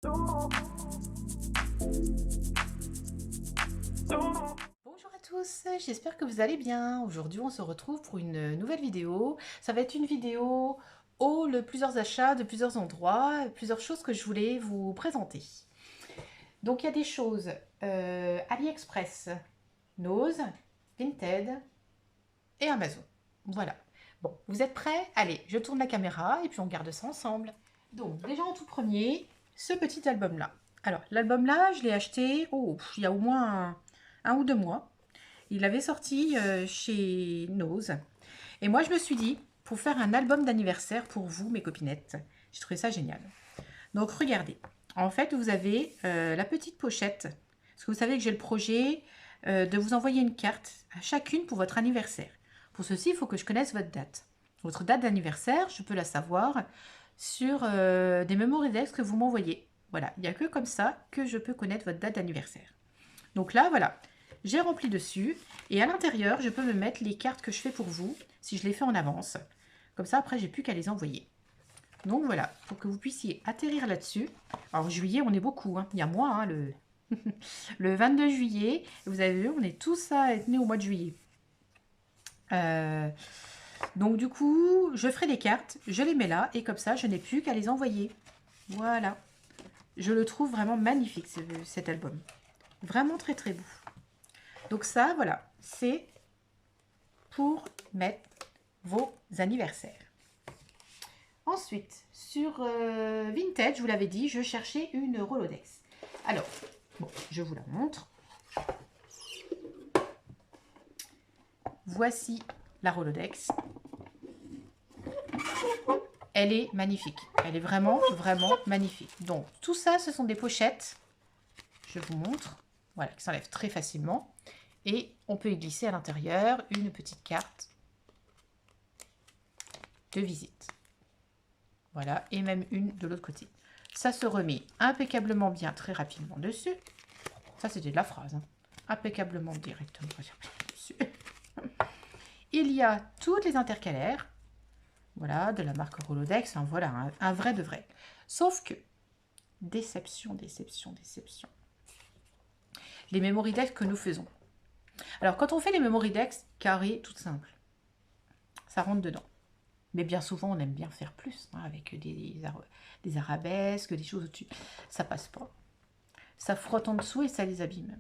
Bonjour à tous, j'espère que vous allez bien. Aujourd'hui, on se retrouve pour une nouvelle vidéo. Ça va être une vidéo haul, plusieurs achats de plusieurs endroits, plusieurs choses que je voulais vous présenter. Donc, il y a des choses AliExpress, Nose, Vinted et Amazon. Voilà. Bon, vous êtes prêts? Allez, je tourne la caméra et puis on garde ça ensemble. Donc, déjà en tout premier, ce petit album-là. Alors, l'album-là, je l'ai acheté il y a au moins un ou deux mois. Il avait sorti chez Nose. Et moi, je me suis dit, pour faire un album d'anniversaire pour vous, mes copinettes, j'ai trouvé ça génial. Donc, regardez. En fait, vous avez la petite pochette. Parce que vous savez que j'ai le projet de vous envoyer une carte à chacune pour votre anniversaire. Pour ceci, il faut que je connaisse votre date. Votre date d'anniversaire, je peux la savoir sur des mémoridex que vous m'envoyez. Voilà, il n'y a que comme ça que je peux connaître votre date d'anniversaire. Donc là, voilà, j'ai rempli dessus. Et à l'intérieur, je peux me mettre les cartes que je fais pour vous, si je les fais en avance. Comme ça, après, j'ai plus qu'à les envoyer. Donc voilà, pour que vous puissiez atterrir là-dessus. Alors juillet, on est beaucoup, hein. Il y a moi, hein, le 22 juillet. Vous avez vu, on est tous à être nés au mois de juillet. Donc du coup, je ferai des cartes, je les mets là, et comme ça, je n'ai plus qu'à les envoyer. Voilà. Je le trouve vraiment magnifique, cet album. Vraiment très très beau. Donc ça, voilà, c'est pour mettre vos anniversaires. Ensuite, sur Vintage, je vous l'avais dit, je cherchais une Rolodex. Alors, bon, je vous la montre. Voici la Rolodex. Elle est magnifique. Elle est vraiment, vraiment magnifique. Donc, tout ça, ce sont des pochettes. Je vous montre. Voilà, qui s'enlèvent très facilement. Et on peut y glisser à l'intérieur une petite carte de visite. Voilà, et même une de l'autre côté. Ça se remet impeccablement bien, très rapidement dessus. Ça, c'était de la phrase. Hein. Impeccablement directement dessus. Il y a toutes les intercalaires. Voilà, de la marque Rolodex. Hein, voilà, un vrai de vrai. Sauf que, déception, déception, déception. Les mémoridex que nous faisons. Alors, quand on fait les mémoridex, carré, tout simple. Ça rentre dedans. Mais bien souvent, on aime bien faire plus, hein, avec des arabesques, des choses au-dessus. Ça passe pas. Ça frotte en dessous et ça les abîme.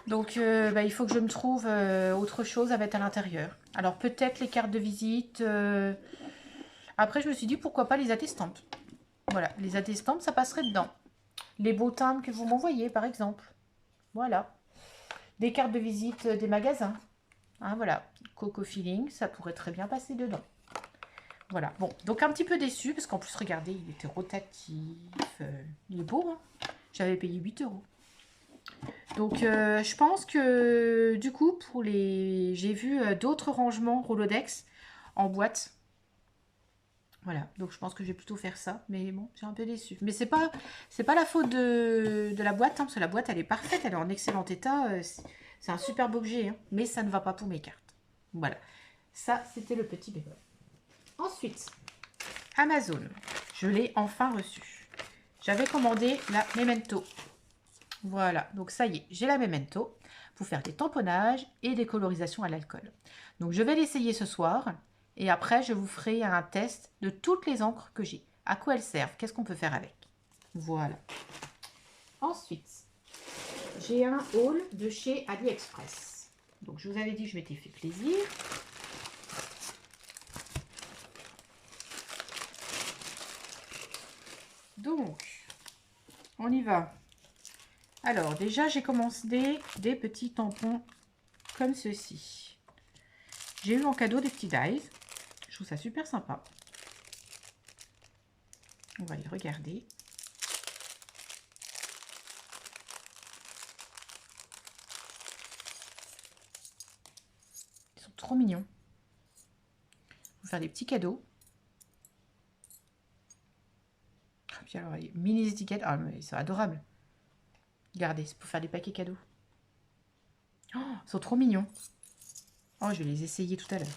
Donc, il faut que je me trouve autre chose à mettre à l'intérieur. Alors, peut-être les cartes de visite. Après, je me suis dit, pourquoi pas les attestantes. Voilà, les attestantes, ça passerait dedans. Les beaux timbres que vous m'envoyez, par exemple. Voilà. Des cartes de visite des magasins. Hein, voilà. Coco Feeling, ça pourrait très bien passer dedans. Voilà, bon, donc un petit peu déçu, parce qu'en plus, regardez, il était rotatif, il est beau, hein. J'avais payé 8 euros. Donc, je pense que, du coup, j'ai vu d'autres rangements Rolodex en boîte. Voilà, donc je pense que je vais plutôt faire ça, mais bon, j'ai un peu déçu. Mais c'est pas la faute de la boîte, hein, parce que la boîte, elle est parfaite, elle est en excellent état, c'est un superbe objet, hein, mais ça ne va pas pour mes cartes. Voilà, ça, c'était le petit bémol. Ensuite, Amazon, je l'ai enfin reçu. J'avais commandé la Memento. Voilà, donc ça y est, j'ai la Memento pour faire des tamponnages et des colorisations à l'alcool. Donc je vais l'essayer ce soir et après je vous ferai un test de toutes les encres que j'ai. À quoi elles servent, qu'est-ce qu'on peut faire avec. Voilà. Ensuite, j'ai un haul de chez AliExpress. Donc je vous avais dit que je m'étais fait plaisir. Donc, on y va. Alors, déjà, j'ai commencé des petits tampons comme ceci. J'ai eu en cadeau des petits dies. Je trouve ça super sympa. On va les regarder. Ils sont trop mignons. Vous faire des petits cadeaux. Puis alors, les mini étiquettes. Ah, mais ils sont adorables. Regardez, c'est pour faire des paquets cadeaux. Oh, ils sont trop mignons. Oh, je vais les essayer tout à l'heure.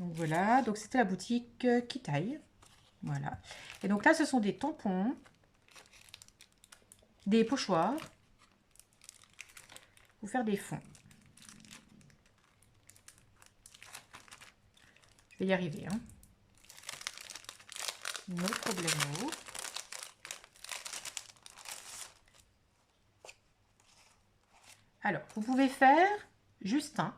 Donc voilà, donc c'était la boutique Kitaï. Voilà. Et donc là, ce sont des tampons, des pochoirs pour faire des fonds. Je vais y arriver, hein. No problemo. Alors, vous pouvez faire juste un.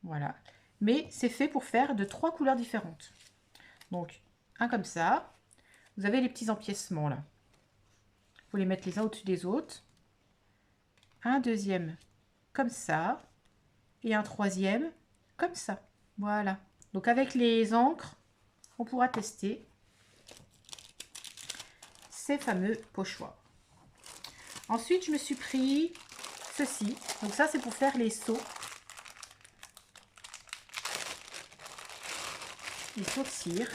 Voilà. Mais c'est fait pour faire de 3 couleurs différentes. Donc, un comme ça. Vous avez les petits empiècements là. Vous les mettre les uns au-dessus des autres. Un deuxième comme ça. Et un troisième comme ça. Voilà. Donc, avec les encres, on pourra tester ces fameux pochoirs. Ensuite, je me suis pris ceci. Donc ça, c'est pour faire les seaux. Les seaux de cire.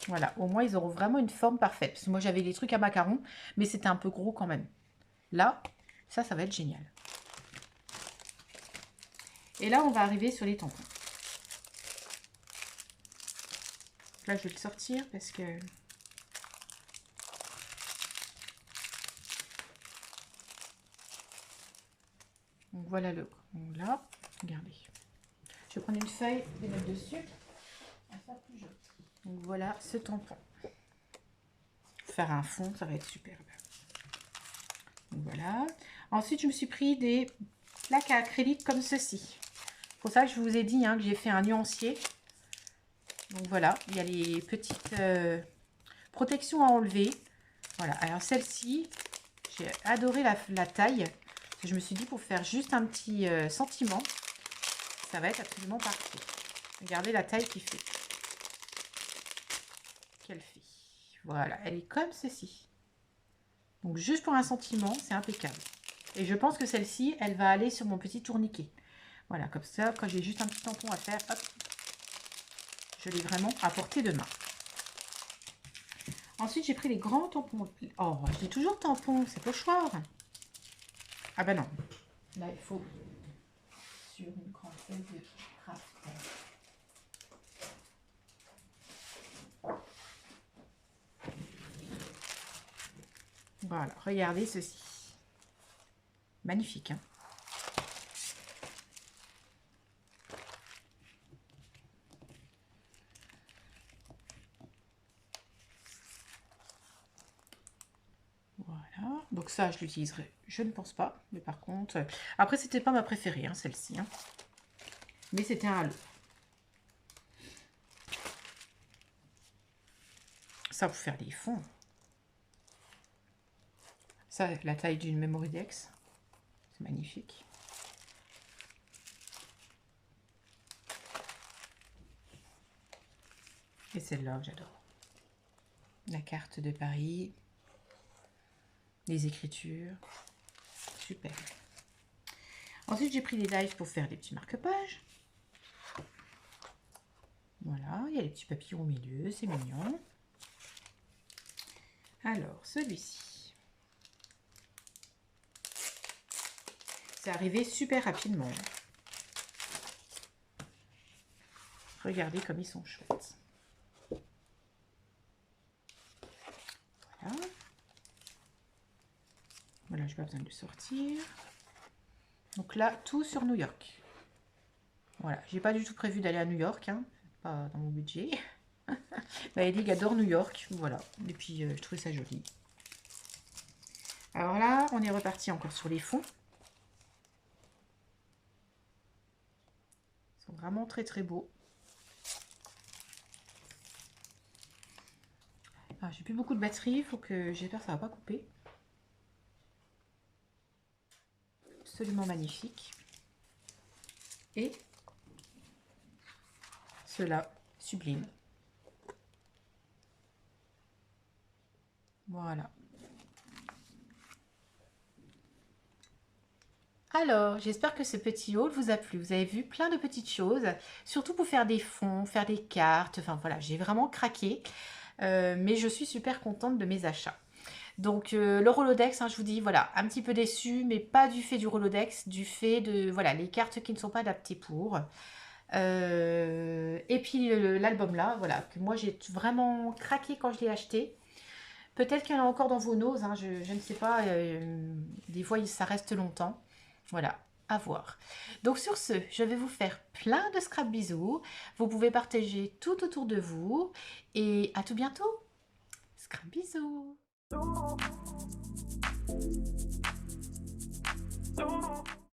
Voilà, au moins, ils auront vraiment une forme parfaite. Parce que moi, j'avais des trucs à macarons, mais c'était un peu gros quand même. Là, ça va être génial. Et là, on va arriver sur les tampons. Là, je vais le sortir parce que... Donc voilà le... Donc là, regardez. Je vais prendre une feuille et mettre dessus. Donc voilà ce tampon. Faire un fond, ça va être superbe. Donc voilà. Ensuite, je me suis pris des plaques à acrylique comme ceci. C'est pour ça que je vous ai dit hein, que j'ai fait un nuancier. Donc voilà, il y a les petites protections à enlever. Voilà, alors celle-ci, j'ai adoré la taille. Je me suis dit pour faire juste un petit sentiment, ça va être absolument parfait. Regardez la taille qu'il fait. Qu'elle fait. Voilà, elle est comme ceci. Donc juste pour un sentiment, c'est impeccable. Et je pense que celle-ci, elle va aller sur mon petit tourniquet. Voilà, comme ça, quand j'ai juste un petit tampon à faire, hop, je l'ai vraiment à portée de main. Ensuite, j'ai pris les grands tampons. Oh, j'ai toujours tampon, c'est pochoir. Ah ben non. Là, il faut sur une grande feuille de craft. Voilà, regardez ceci. Magnifique, hein? Voilà, donc ça, je l'utiliserai, je ne pense pas. Mais par contre, après, c'était pas ma préférée, hein, celle-ci. Hein. Mais c'était un halo. Ça, pour faire des fonds. Ça, la taille d'une Memoridex. C'est magnifique. Et celle-là, j'adore. La carte de Paris. Les écritures. Super. Ensuite, j'ai pris les lives pour faire des petits marque-pages. Voilà, il y a les petits papillons au milieu, c'est mignon. Alors, celui-ci. C'est arrivé super rapidement. Regardez comme ils sont chouettes. Voilà. Voilà, je n'ai pas besoin de le sortir. Donc là, tout sur New York. Voilà, j'ai pas du tout prévu d'aller à New York, hein. Pas dans mon budget. Ellie adore New York, voilà. Et puis, je trouvais ça joli. Alors là, on est reparti encore sur les fonds. Ils sont vraiment très très beaux. Ah, j'ai plus beaucoup de batterie, il faut que j'espère que ça va pas couper. Absolument magnifique. Et cela sublime. Voilà. Alors, j'espère que ce petit haul vous a plu. Vous avez vu plein de petites choses, surtout pour faire des fonds, faire des cartes. Enfin voilà, j'ai vraiment craqué. Mais je suis super contente de mes achats. Donc le Rolodex, hein, je vous dis, voilà, un petit peu déçu, mais pas du fait du Rolodex, du fait de, voilà, les cartes qui ne sont pas adaptées pour. Et puis l'album là, voilà, que moi j'ai vraiment craqué quand je l'ai acheté. Peut-être qu'il y en a encore dans vos noses, hein, je ne sais pas, des fois ça reste longtemps. Voilà, à voir. Donc sur ce, je vais vous faire plein de scrap bisous. Vous pouvez partager tout autour de vous. Et à tout bientôt. Scrap bisous.